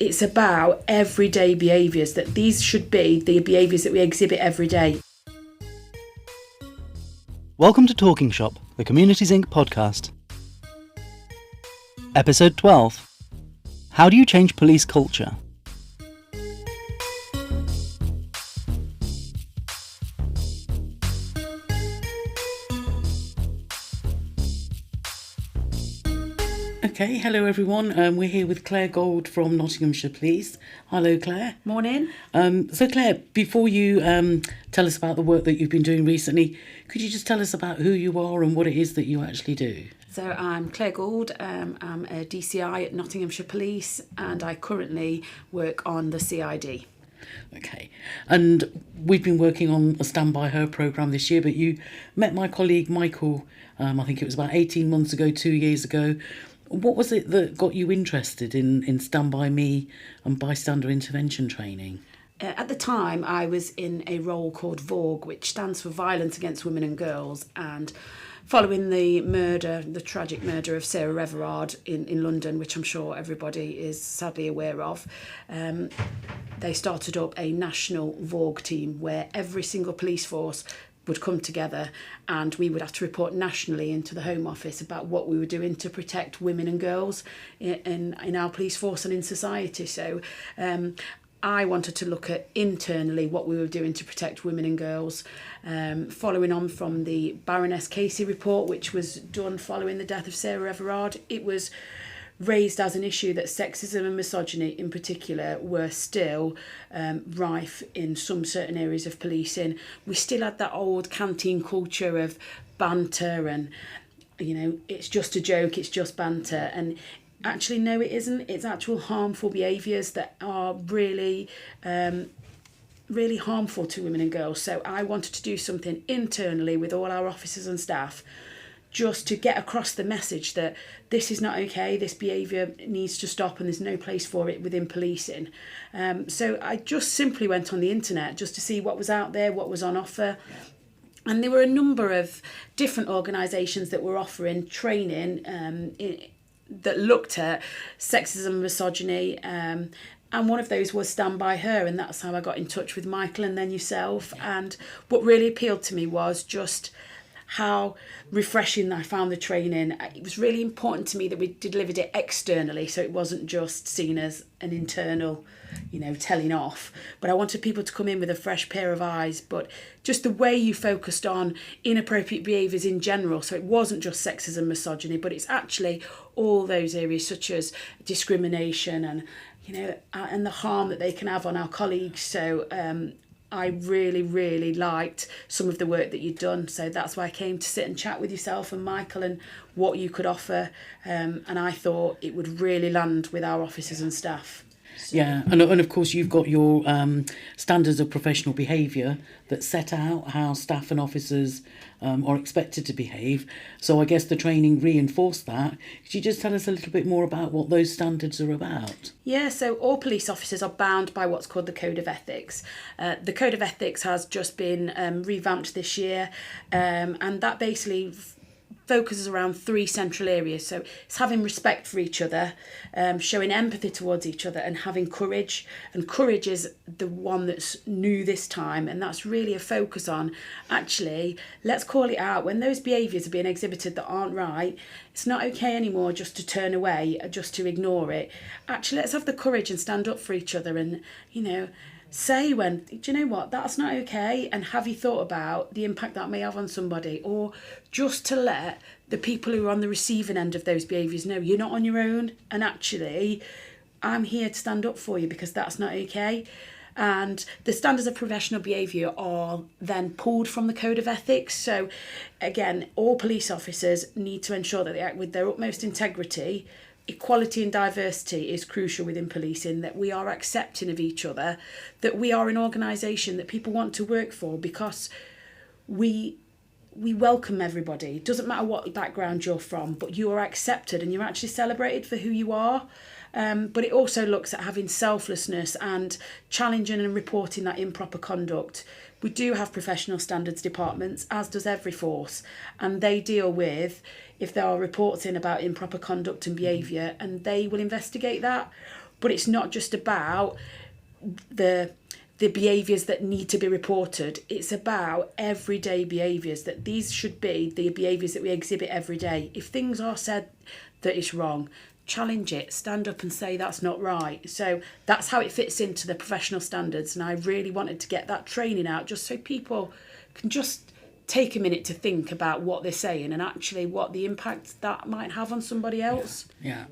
it's about everyday behaviours, that these should be the behaviours that we exhibit every day. Welcome to Talking Shop, the Communities Inc. podcast. Episode 12. How do you change police culture? Okay, hello everyone. We're here with Claire Gold from Nottinghamshire Police. Hello, Claire. Morning. So Claire, before you tell us about the work that you've been doing recently, could you just tell us about who you are and what it is that you actually do? So I'm Claire Gould, I'm a DCI at Nottinghamshire Police, and I currently work on the CID. Okay, and we've been working on a Stand By Her programme this year, but you met my colleague Michael, I think it was about 18 months ago, 2 years ago. What was it that got you interested in Stand By Me and bystander intervention training? At the time, I was in a role called VAUG, which stands for Violence Against Women and Girls, and following the tragic murder of Sarah Everard in London, which I'm sure everybody is sadly aware of, they started up a national VAUG team where every single police force would come together, and we would have to report nationally into the Home Office about what we were doing to protect women and girls in our police force and in society. So I wanted to look at internally what we were doing to protect women and girls, following on from the Baroness Casey report, which was done following the death of Sarah Everard. It was raised as an issue that sexism and misogyny in particular were still rife in some certain areas of policing. We still had that old canteen culture of banter and, you know, it's just a joke, it's just banter. And actually, no, it isn't. It's actual harmful behaviours that are really harmful to women and girls. So I wanted to do something internally with all our officers and staff just to get across the message that this is not okay, this behaviour needs to stop and there's no place for it within policing. So I just simply went on the internet just to see what was out there, what was on offer. And there were a number of different organisations that were offering training that looked at sexism, misogyny, and one of those was Stand By Her, and that's how I got in touch with Michael and then yourself. And what really appealed to me was just how refreshing I found the training. It was really important to me that we delivered it externally, so it wasn't just seen as an internal, telling off. But I wanted people to come in with a fresh pair of eyes, but just the way you focused on inappropriate behaviours in general, so it wasn't just sexism, misogyny, but it's actually all those areas such as discrimination and, and the harm that they can have on our colleagues. So I really, really liked some of the work that you'd done. So that's why I came to sit and chat with yourself and Michael and what you could offer. And I thought it would really land with our officers and staff. So. Yeah, and of course you've got your standards of professional behaviour that set out how staff and officers are expected to behave. So I guess the training reinforced that. Could you just tell us a little bit more about what those standards are about? Yeah, so all police officers are bound by what's called the Code of Ethics. The Code of Ethics has just been revamped this year, and that basically focuses around three central areas. So it's having respect for each other, showing empathy towards each other, and having courage. And courage is the one that's new this time, and that's really a focus on, actually, let's call it out. When those behaviours are being exhibited that aren't right, it's not okay anymore just to turn away, just to ignore it. Actually, let's have the courage and stand up for each other and, say when, do you know what, that's not okay, and have you thought about the impact that may have on somebody? Or just to let the people who are on the receiving end of those behaviours know you're not on your own, and actually I'm here to stand up for you because that's not okay. And the standards of professional behaviour are then pulled from the Code of Ethics. So again, all police officers need to ensure that they act with their utmost integrity. Equality and diversity is crucial within policing, that we are accepting of each other, that we are an organisation that people want to work for because we welcome everybody. It doesn't matter what background you're from, but you are accepted and you're actually celebrated for who you are. But it also looks at having selflessness and challenging and reporting that improper conduct. We do have professional standards departments, as does every force, and they deal with if there are reports in about improper conduct and behaviour, and they will investigate that. But it's not just about the behaviours that need to be reported. It's about everyday behaviours, that these should be the behaviours that we exhibit every day. If things are said that it's wrong, challenge it, stand up and say that's not right. So that's how it fits into the professional standards, and I really wanted to get that training out just so people can just take a minute to think about what they're saying and actually what the impact that might have on somebody else. Yeah.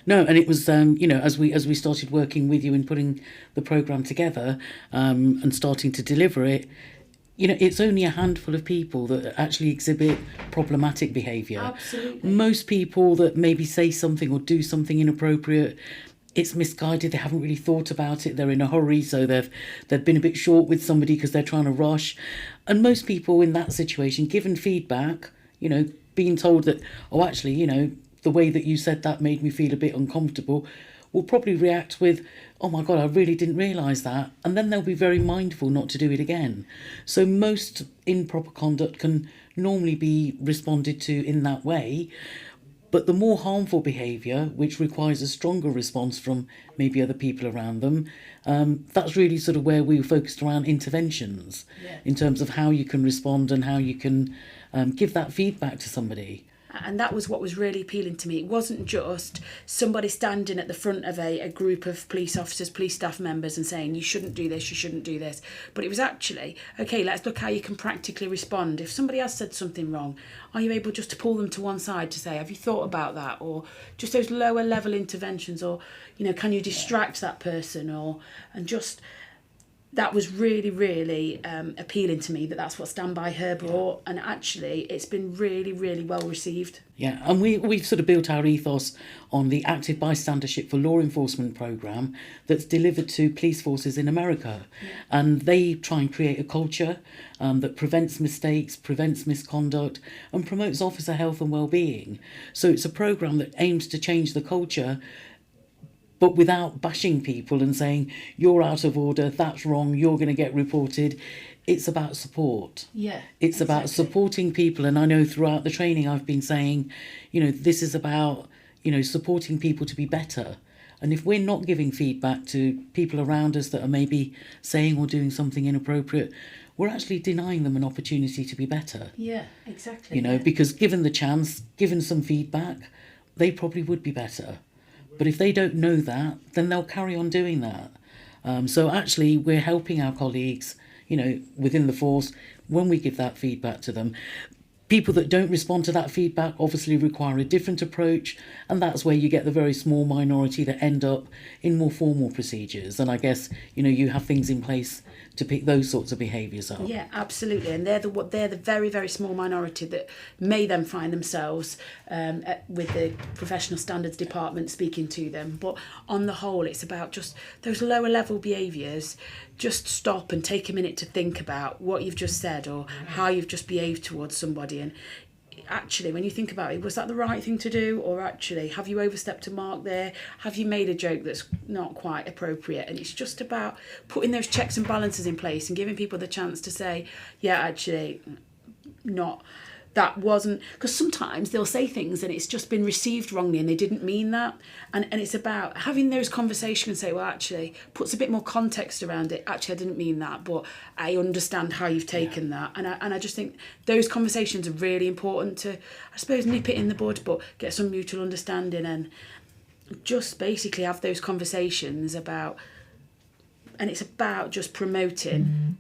No, and it was, as we started working with you and putting the programme together and starting to deliver it, it's only a handful of people that actually exhibit problematic behaviour. Absolutely. Most people that maybe say something or do something inappropriate, it's misguided, they haven't really thought about it, they're in a hurry, so they've been a bit short with somebody because they're trying to rush. And most people in that situation, given feedback, being told that, oh, actually, the way that you said that made me feel a bit uncomfortable, will probably react with, oh my God, I really didn't realise that. And then they'll be very mindful not to do it again. So most improper conduct can normally be responded to in that way. But the more harmful behaviour, which requires a stronger response from maybe other people around them, that's really sort of where we were focused around interventions, in terms of how you can respond and how you can give that feedback to somebody. And that was what was really appealing to me. It wasn't just somebody standing at the front of a group of police officers, police staff members and saying, you shouldn't do this, you shouldn't do this. But it was actually, okay, let's look how you can practically respond. If somebody has said something wrong, are you able just to pull them to one side to say, have you thought about that? Or just those lower level interventions, or, can you distract that person? And just... that was really, really appealing to me, that's what Stand By Her brought. And actually, it's been really, really well received. Yeah, and we've sort of built our ethos on the Active Bystandership for Law Enforcement programme that's delivered to police forces in America. Yeah. And they try and create a culture that prevents mistakes, prevents misconduct, and promotes officer health and well-being. So it's a programme that aims to change the culture, but without bashing people and saying, you're out of order, that's wrong, you're going to get reported. It's about support. Yeah. It's about supporting people. And I know throughout the training I've been saying, this is about, supporting people to be better. And if we're not giving feedback to people around us that are maybe saying or doing something inappropriate, we're actually denying them an opportunity to be better. Yeah, exactly. Because given the chance, given some feedback, they probably would be better. But if they don't know that, then they'll carry on doing that. So actually, we're helping our colleagues, within the force, when we give that feedback to them. People that don't respond to that feedback obviously require a different approach, and that's where you get the very small minority that end up in more formal procedures. And I guess, you have things in place to pick those sorts of behaviours up. Yeah, absolutely. And they're the very, very small minority that may then find themselves with the professional standards department speaking to them. But on the whole, it's about just those lower level behaviours. Just stop and take a minute to think about what you've just said or how you've just behaved towards somebody. And actually, when you think about it, was that the right thing to do? Or actually, have you overstepped a mark there? Have you made a joke that's not quite appropriate? And it's just about putting those checks and balances in place and giving people the chance to say, yeah, actually, not... that wasn't... Because sometimes they'll say things and it's just been received wrongly and they didn't mean that. And it's about having those conversations and say, well, actually, puts a bit more context around it. Actually, I didn't mean that, but I understand how you've taken that. And I just think those conversations are really important to, I suppose, nip it in the bud, but get some mutual understanding and just basically have those conversations about... And it's about just promoting...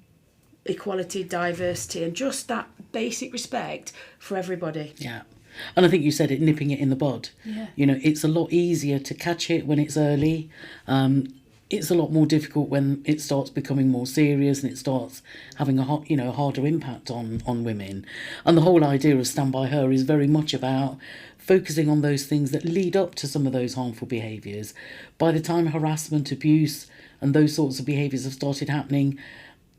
equality, diversity, and just that basic respect for everybody. Yeah. And I think you said it, nipping it in the bud. Yeah. It's a lot easier to catch it when it's early. It's a lot more difficult when it starts becoming more serious and it starts having a harder impact on women. And the whole idea of Stand By Her is very much about focusing on those things that lead up to some of those harmful behaviours. By the time harassment, abuse and those sorts of behaviours have started happening,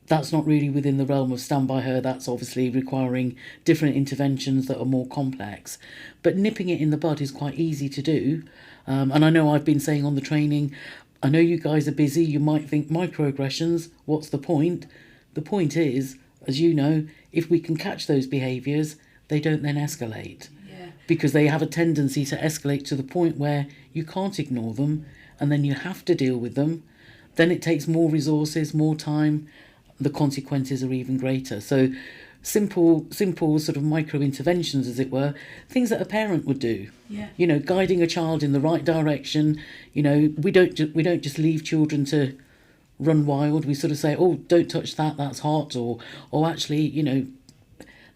that's not really within the realm of Stand By Her. That's obviously requiring different interventions that are more complex. But nipping it in the bud is quite easy to do. And I know I've been saying on the training, I know you guys are busy. You might think microaggressions, what's the point? The point is, as you know, if we can catch those behaviours, they don't then escalate. Yeah. Because they have a tendency to escalate to the point where you can't ignore them and then you have to deal with them, then it takes more resources, more time. The consequences are even greater. So simple sort of micro interventions, as it were, things that a parent would do. Yeah. You know, guiding a child in the right direction. You know, we don't just leave children to run wild. We sort of say, oh, don't touch that, that's hot, or actually, you know,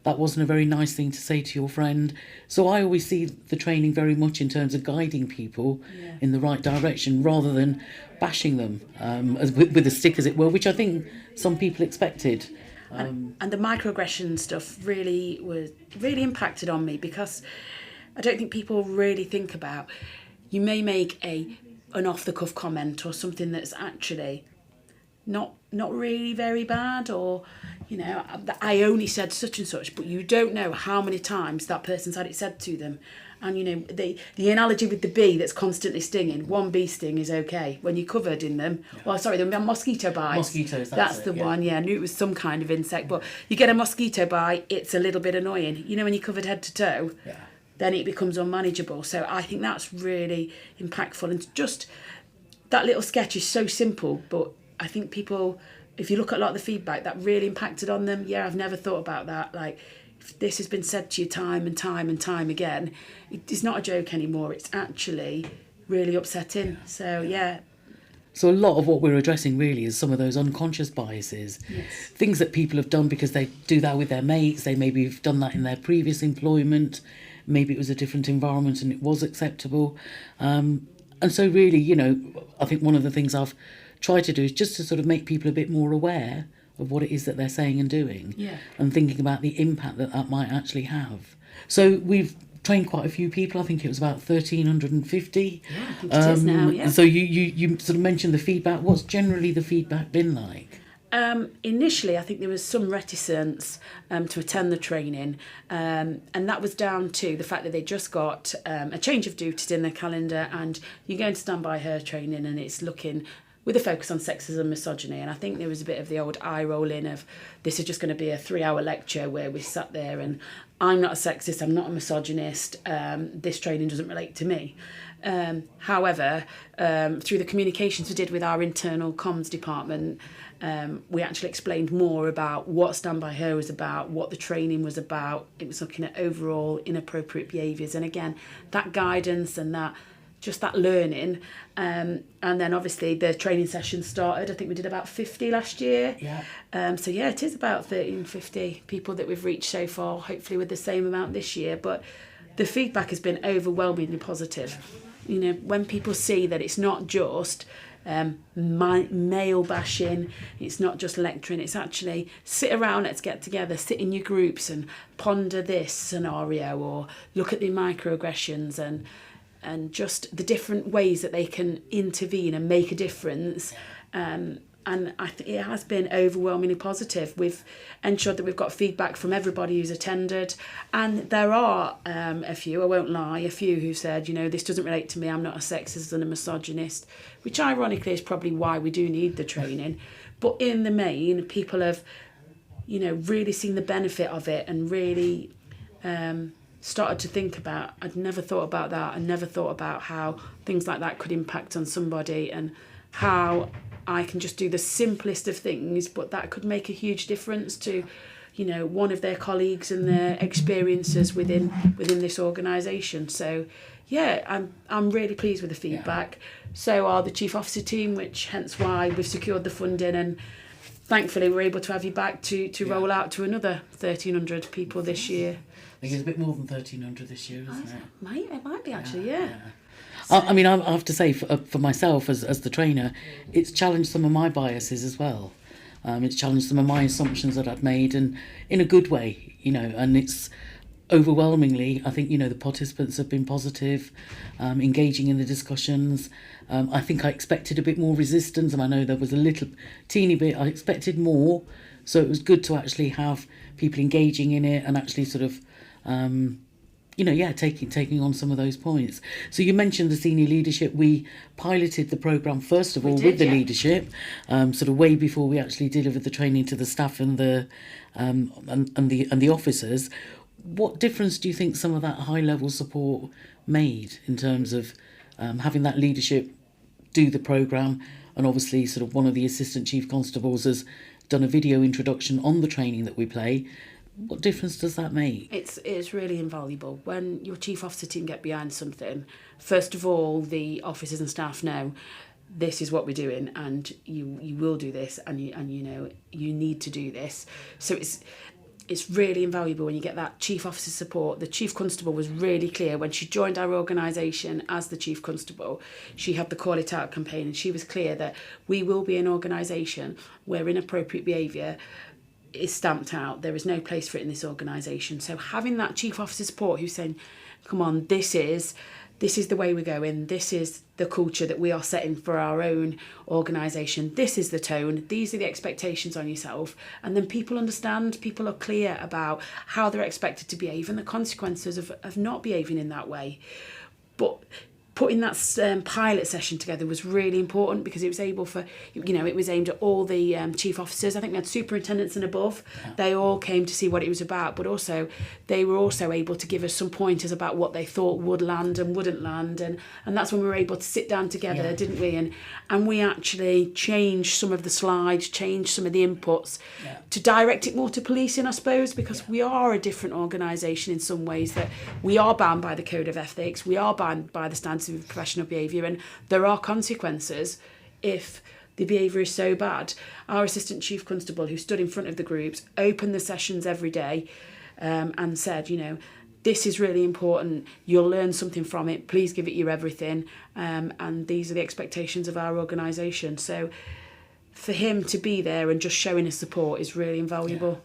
that wasn't a very nice thing to say to your friend. So I always see the training very much in terms of guiding people in the right direction, rather than bashing them with a stick, as it were, which I think some people expected. And the microaggression stuff really impacted on me, because I don't think people really think about, you may make an off the cuff comment or something that's actually not really very bad, or, you know, I only said such and such, but you don't know how many times that person's had it said to them. And, you know, the analogy with the bee that's constantly stinging, one bee sting is okay. When you're covered in them, well, sorry, the mosquito bites. Mosquitoes, that's the one, yeah. I knew it was some kind of insect, but you get a mosquito bite, it's a little bit annoying. You know, when you're covered head to toe, then it becomes unmanageable. So I think that's really impactful. And just that little sketch is so simple, but I think people, if you look at a lot of the feedback, that really impacted on them. Yeah, I've never thought about that. Like, if this has been said to you time and time and time again, it's not a joke anymore. It's actually really upsetting. So, yeah. So a lot of what we're addressing really is some of those unconscious biases, things that people have done because they do that with their mates. They maybe have done that in their previous employment. Maybe it was a different environment and it was acceptable. And so really, you know, I think one of the things I've tried to do is just to sort of make people a bit more aware of what it is that they're saying and doing, and thinking about the impact that might actually have. So we've trained quite a few people. I think it was about 1,350. Yeah, I think it is now, yeah. So you sort of mentioned the feedback. What's generally the feedback been like? Initially, I think there was some reticence to attend the training, and that was down to the fact that they just got a change of duties in their calendar, and you're going to stand by her training, and it's looking with a focus on sexism and misogyny. And I think there was a bit of the old eye rolling of, this is just going to be a 3-hour lecture where we sat there and I'm not a sexist, I'm not a misogynist, this training doesn't relate to me. However, through the communications we did with our internal comms department, we actually explained more about what Stand By Her was about, what the training was about. It was looking at overall inappropriate behaviours, and again, that guidance and that learning, and then obviously the training session started. I think we did about 50 last year. So yeah, it is about 1,350 people that we've reached so far, hopefully with the same amount this year. But the feedback has been overwhelmingly positive. You know, when people see that it's not just male bashing, it's not just lecturing, it's actually sit around, let's get together, sit in your groups and ponder this scenario, or look at the microaggressions and just the different ways that they can intervene and make a difference. And I think it has been overwhelmingly positive. We've ensured that we've got feedback from everybody who's attended. And there are a few, I won't lie, a few who said, you know, this doesn't relate to me, I'm not a sexist and a misogynist, which ironically is probably why we do need the training. But in the main, people have, you know, really seen the benefit of it and really started to think about, I'd never thought about that. I never thought about how things like that could impact on somebody, and how I can just do the simplest of things, but that could make a huge difference to, you know, one of their colleagues and their experiences within this organisation. So yeah, I'm really pleased with the feedback. So are the Chief Officer team, which hence why we've secured the funding, and thankfully we're able to have you back to roll out to another 1,300 people this year. I think it's a bit more than 1,300 this year, isn't it? It might be actually, yeah. I mean, I have to say, for myself as the trainer, it's challenged some of my biases as well. It's challenged some of my assumptions that I'd made, and in a good way, you know, and it's overwhelmingly, I think, you know, the participants have been positive, engaging in the discussions. I think I expected a bit more resistance, and I know there was a little teeny bit, I expected more. So it was good to actually have people engaging in it and actually sort of, you know, yeah, taking on some of those points. So you mentioned the senior leadership. We piloted the programme first of all with the leadership, sort of way before we actually delivered the training to the staff and the officers. What difference do you think some of that high level support made in terms of having that leadership do the programme, and obviously sort of one of the assistant chief constables has done a video introduction on the training that we play. What difference does that make? It's really invaluable. When your chief officer team get behind something, first of all, the officers and staff know this is what we're doing, and you will do this, and you know you need to do this. So it's really invaluable when you get that chief officer support. The chief constable was really clear when she joined our organisation as the chief constable. She had the Call It Out campaign, and she was clear that we will be an organisation where inappropriate behaviour is stamped out. There is no place for it in this organisation. So having that chief officer support who's saying, come on, this is the way we're going, this is the culture that we are setting for our own organisation, this is the tone, these are the expectations on yourself, and then people understand, people are clear about how they're expected to behave and the consequences of not behaving in that way. But putting that pilot session together was really important because it was able for, you know, it was aimed at all the chief officers. I think we had superintendents and above. Yeah. They all came to see what it was about, but also they were also able to give us some pointers about what they thought would land and wouldn't land. And that's when we were able to sit down together, didn't we? And we actually changed some of the slides, changed some of the inputs to direct it more to policing, I suppose, because we are a different organisation in some ways, that we are bound by the Code of Ethics, we are bound by the standards of professional behaviour, and there are consequences if the behaviour is so bad. Our assistant chief constable, who stood in front of the groups, opened the sessions every day and said, you know, this is really important, you'll learn something from it, please give it your everything, and these are the expectations of our organisation. So for him to be there and just showing his support is really invaluable.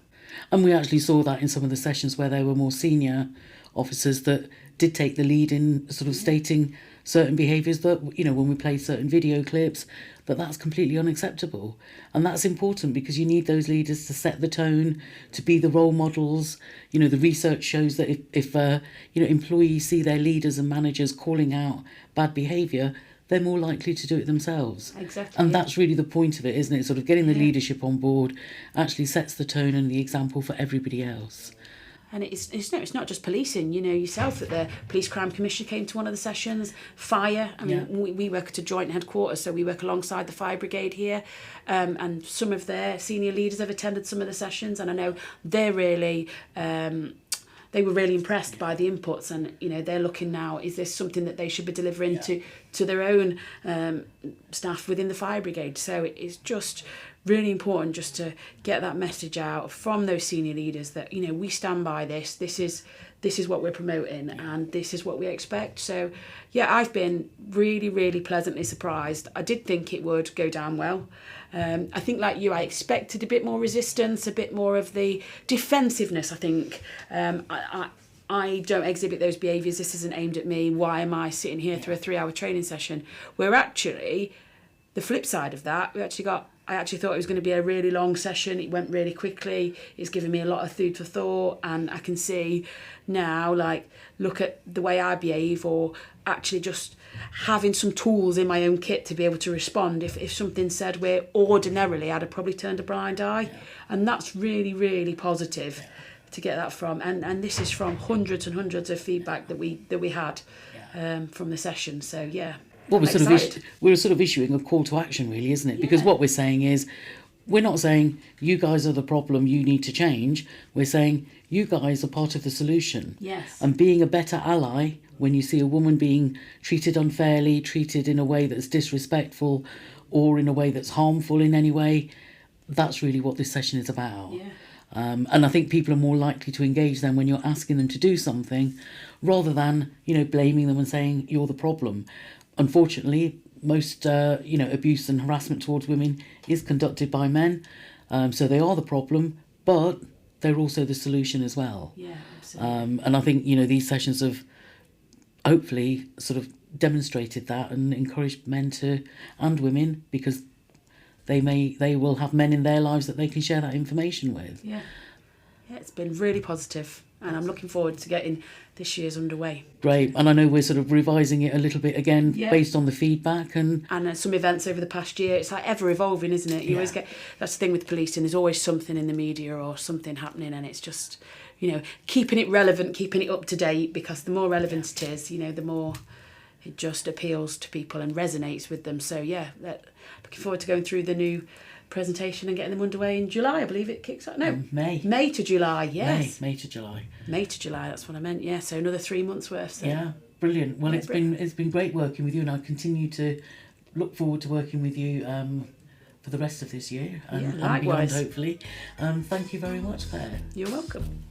And we actually saw that in some of the sessions where there were more senior officers that did take the lead in sort of stating certain behaviours that, you know, when we play certain video clips, that's completely unacceptable. And that's important because you need those leaders to set the tone, to be the role models. You know, the research shows that if you know, employees see their leaders and managers calling out bad behaviour, they're more likely to do it themselves. Exactly. And that's really the point of it, isn't it? Sort of getting the leadership on board actually sets the tone and the example for everybody else. And it's not just policing, you know yourself that the Police Crime Commissioner came to one of the sessions, fire. I mean, we work at a joint headquarters, so we work alongside the fire brigade here, and some of their senior leaders have attended some of the sessions, and I know they're really... they were really impressed by the inputs, and you know they're looking now, is this something that they should be delivering to their own staff within the fire brigade. So it's just really important just to get that message out from those senior leaders that, you know, we stand by this is what we're promoting and this is what we expect. So yeah, I've been really, really pleasantly surprised. I did think it would go down well. I think, like you, I expected a bit more resistance, a bit more of the defensiveness, I think. I don't exhibit those behaviours. This isn't aimed at me. Why am I sitting here through a 3-hour training session? Where actually, the flip side of that, I actually thought it was going to be a really long session. It went really quickly. It's given me a lot of food for thought, and I can see now, like, look at the way I behave, or actually just having some tools in my own kit to be able to respond if something said where ordinarily I'd have probably turned a blind eye. And that's really, really positive to get that from. And this is from hundreds and hundreds of feedback that we had from the session. So yeah. Well, we're sort of issuing a call to action, really, isn't it? Because what we're saying is, we're not saying you guys are the problem, you need to change. We're saying you guys are part of the solution. Yes. And being a better ally when you see a woman being treated unfairly, treated in a way that's disrespectful, or in a way that's harmful in any way, that's really what this session is about. Yeah. And I think people are more likely to engage then when you're asking them to do something, rather than, you know, blaming them and saying you're the problem. Unfortunately, most abuse and harassment towards women is conducted by men, so they are the problem, but they're also the solution as well. Yeah, absolutely. And I think, you know, these sessions have hopefully sort of demonstrated that and encouraged men and women, because they will have men in their lives that they can share that information with. Yeah, it's been really positive, and I'm looking forward to getting this year's underway. Great. And I know we're sort of revising it a little bit again based on the feedback and some events over the past year. It's like ever evolving, isn't it? You always get, that's the thing with policing, there's always something in the media or something happening, and it's just, you know, keeping it relevant, keeping it up to date, because the more relevant it is, you know, the more it just appeals to people and resonates with them. So yeah, looking forward to going through the new presentation and getting them underway in July. I believe it kicks out. No, May to July. Yes, May to July. May to July. That's what I meant. Yeah, so another 3 months worth. So. Yeah, brilliant. Well, it's been great working with you, and I continue to look forward to working with you for the rest of this year and beyond, hopefully. Thank you very much, Claire. You're welcome.